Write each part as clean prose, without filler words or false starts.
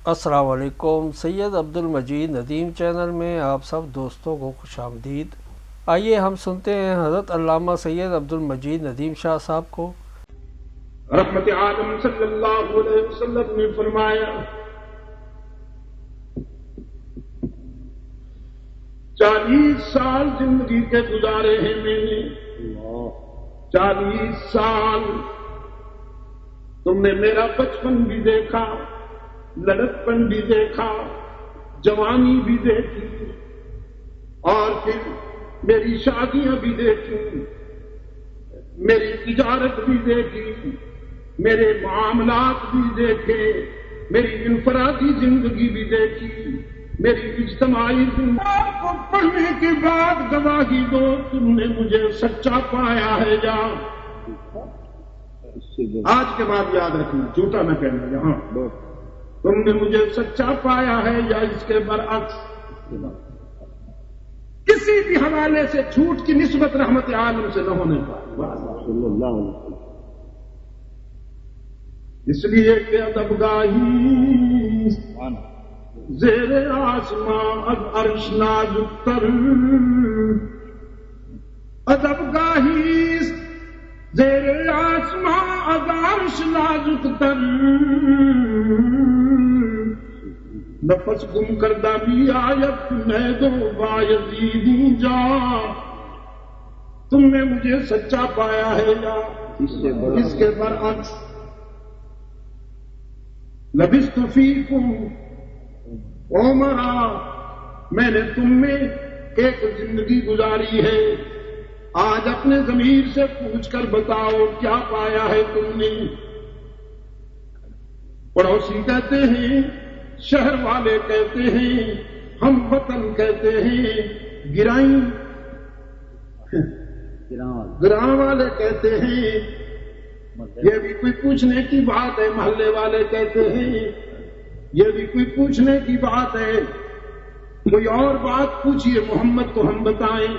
السلام علیکم۔ سید عبد المجید ندیم چینل میں آپ سب دوستوں کو خوش آمدید۔ آئیے ہم سنتے ہیں حضرت علامہ سید عبد المجید ندیم شاہ صاحب کو۔ رحمت عالم صلی اللہ علیہ وسلم نے فرمایا 40 سال زندگی کے گزارے ہیں میں نے، 40 سال تم نے میرا بچپن بھی دیکھا، لڑکپن بھی دیکھا، جوانی بھی دیکھی، اور پھر میری شادیاں بھی دیکھی، میری تجارت بھی دیکھی، میرے معاملات بھی دیکھے، میری انفرادی زندگی بھی دیکھی، میری اجتماعی زندگی کو پڑھنے کے بعد گواہی دو تم نے مجھے سچا پایا ہے یا آج کے بعد یاد رکھنا، جھوٹا نہ کہنا، یہاں تم نے مجھے سچا پایا ہے یا اس کے برعکس۔ کسی بھی حوالے سے جھوٹ کی نسبت رحمت عالم سے نہ ہونے پائے، اس لیے کہ ادب گاہی زیر آسماں از عرش نازک تر، ادب گاہی زیر آسماں از عرش نازک تر، نفس گم کردہ بھی آیت میں دو بایزیدی جا، تم نے مجھے سچا پایا ہے یا اس کے برعکس۔ لبثت فیکم عمرا، میں نے تم میں ایک زندگی گزاری ہے، آج اپنے ضمیر سے پوچھ کر بتاؤ کیا پایا ہے تم نے۔ پڑوسی کہتے ہیں، شہر والے کہتے ہیں، ہم وطن کہتے ہیں، گراں والے کہتے ہیں، یہ بھی کوئی پوچھنے کی بات ہے، محلے والے کہتے ہیں یہ بھی کوئی پوچھنے کی بات ہے، کوئی اور بات پوچھیے محمد تو ہم بتائیں،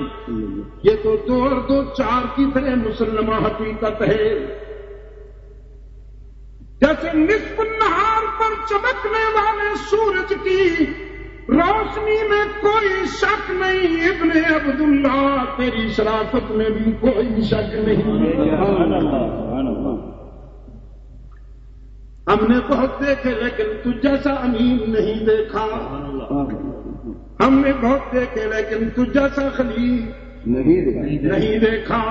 یہ تو 2 اور 2 4 کی طرح مسلمہ حقیقت ہے۔ جیسے نصف النہار پر چمکنے والے سورج کی روشنی میں کوئی شک نہیں، ابن عبداللہ تیری شرافت میں بھی کوئی شک نہیں۔ ہم نے بہت دیکھے لیکن تجھ جیسا امین نہیں دیکھا، ہم نے بہت دیکھے لیکن تجھ جیسا خلیل نہیں دیکھا،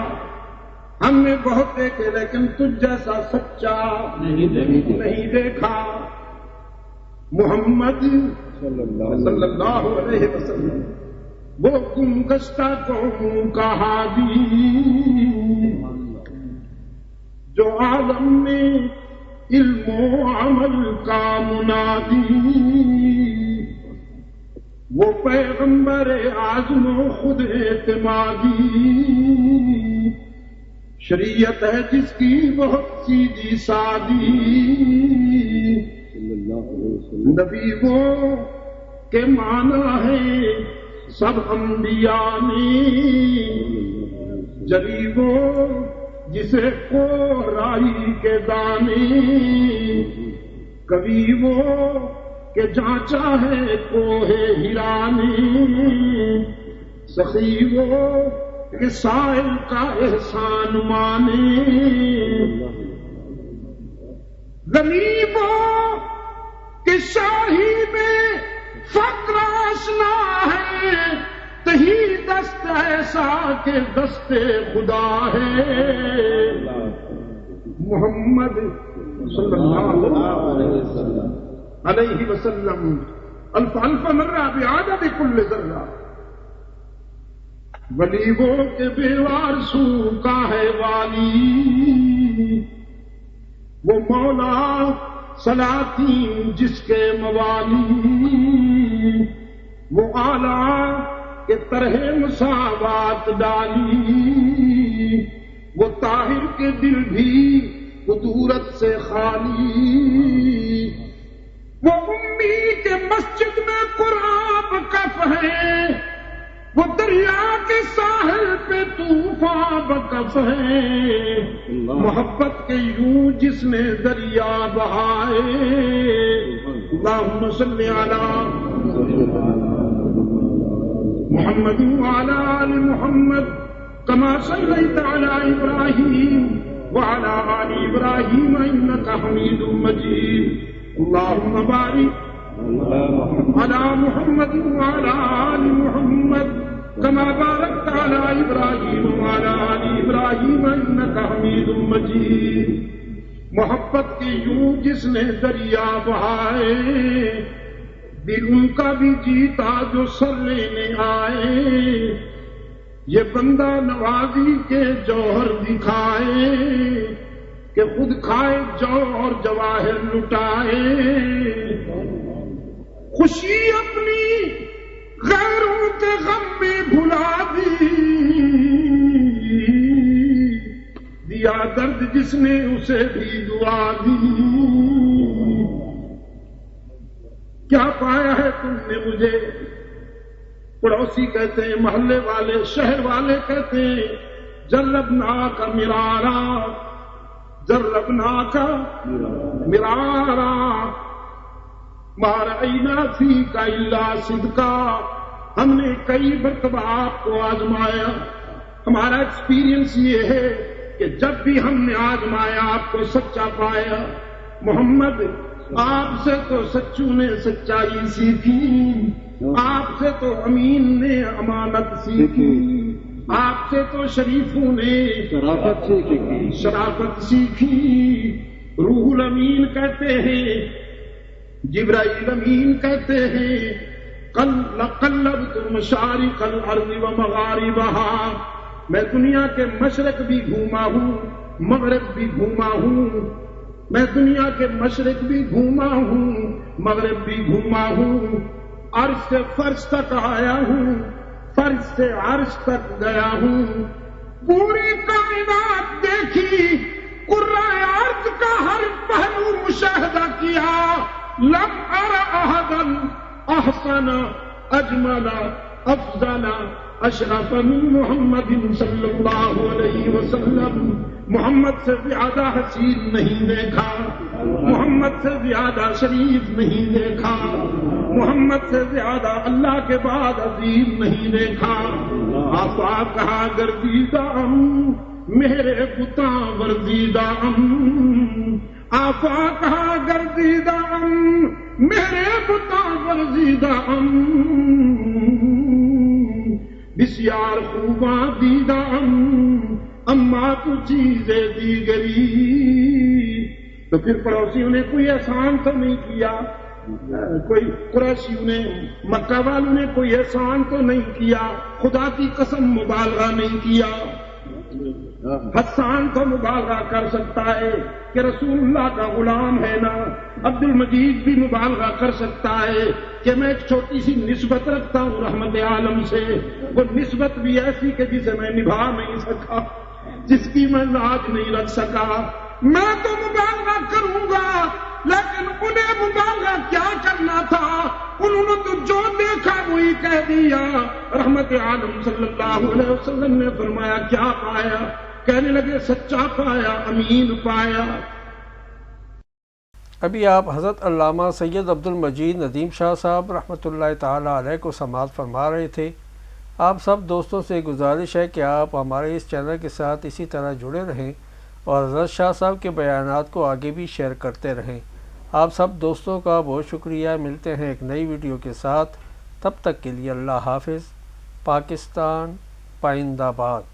ہم نے بہت دیکھے لیکن تجھ جیسا سچا نہیں دیکھا۔ محمد صلی اللہ علیہ وسلم وہ گم گشتہ قوموں کا ہادی، جو عالم میں علم و عمل کا منادی، وہ پیغمبر اعظم و خود اعتمادی، شریعت ہے جس کی بہت سیدھی سادی، نبی وہ کے معنی ہے سب انبیاء نے، جلی وہ جسے کورائی کے دانے، کبھی وہ کہ جانچا ہے کوہ ہرا نے، سخی وہ کہ سائل کا احسان مانے، غنی وہ کہ شاہی میں فقر آشنا ہے، تہی دست ایسا کہ دست خدا ہے۔ محمد صلی اللہ علیہ وسلم الف الف مرہ بعدد کل ذرہ، ولی وہ کہ بے وارثو کا ہے والی، وہ مولا سلاطین جس کے موالی، وہ اعلیٰ کہ طرح مساوات ڈالی، وہ طاہر کے دل بھی قدورت سے خالی، وہ امی کے مسجد میں قرآن کف ہے، وہ دریا کے ساحل پہ طوفان بکف ہے محبت کے یوں جس نے دریا بہائے اللہم صلی علی محمد وعلی آل محمد کما صلیت علی ابراہیم وعلی آل ابراہیم انک حمید مجید اللہم بارک علی محمد وعلی آل محمد کما بارکت علی ابراہیم وعلی آل ابراہیم انک حمید مجید محبت کی یوں جس نے دریا بہائے دل ان کا بھی جیتا جو سر لینے آئے یہ بندہ نوازی کے جوہر دکھائے کہ خود کھائے جو اور جواہر لٹائے خوشی اپنی غیروں کے غم میں بھلا دیا درد جس نے اسے بھی دعا دی کیا پایا ہے تم نے مجھے پڑوسی کہتے ہیں محلے والے شہر والے کہتے ہیں جربنا کا مرارا جربنا کا مرارا مارعینا فی کا الا صدقا ہم نے کئی مرتبہ آپ کو آزمایا ہمارا ایکسپیرینس یہ ہے کہ جب بھی ہم نے آزمایا آپ کو سچا پایا محمد آپ سے تو سچوں نے سچائی سیکھی آپ سے تو امین نے امانت سیکھی آپ سے تو شریفوں نے شرافت سیکھی روح الامین کہتے ہیں جبرائیل امین کہتے ہیں قلبت مشارق الارض و مغاربہا میں دنیا کے مشرق بھی گھوما ہوں مغرب بھی گھوما ہوں میں دنیا کے مشرق بھی گھوما ہوں مغرب بھی گھوما ہوں عرش سے فرش تک آیا ہوں فرش سے عرش تک گیا ہوں پوری کائنات دیکھی قرۂ ارض کا ہر پہلو مشاہدہ کیا لم ار احدا احسن اجمل افضل اشرف من محمد صلی اللہ علیہ وسلم محمد سے زیادہ حسین نہیں دیکھا محمد سے زیادہ شریف نہیں دیکھا محمد سے زیادہ اللہ کے بعد عظیم نہیں دیکھا آفاق کہا گردیدہ میرے بتا ورزیدہ آفاق کہا گردیدہ میرے بتا ورزیدہ بسیار خوباں دیدہ اما تو چیزیں دیگری تو پھر پڑوسیوں نے کوئی احسان تو نہیں کیا کوئی قریشیوں نے مکہ والوں نے کوئی احسان تو نہیں کیا خدا کی قسم مبالغہ نہیں کیا حسان تو مبالغہ کر سکتا ہے کہ رسول اللہ کا غلام ہے نا عبد المجید بھی مبالغہ کر سکتا ہے کہ میں ایک چھوٹی سی نسبت رکھتا ہوں رحمت عالم سے وہ نسبت بھی ایسی کہ جسے میں نبھا نہیں سکا جس کی میں لاج نہیں رکھ سکا میں تو مبالغہ کروں گا لیکن انہیں مبالغہ کیا کرنا تھا انہوں نے تو جو دیکھا وہی کہہ دیا رحمت عالم صلی اللہ علیہ وسلم نے فرمایا کیا پایا کہنے لگے سچا پایا امین پایا ابھی آپ حضرت علامہ سید عبد المجید ندیم شاہ صاحب رحمۃ اللہ تعالیٰ علیہ کو سماعت فرما رہے تھے آپ سب دوستوں سے گزارش ہے کہ آپ ہمارے اس چینل کے ساتھ اسی طرح جڑے رہیں اور حضرت شاہ صاحب کے بیانات کو آگے بھی شیئر کرتے رہیں آپ سب دوستوں کا بہت شکریہ ملتے ہیں ایک نئی ویڈیو کے ساتھ تب تک کے لیے اللہ حافظ پاکستان پائندہ باد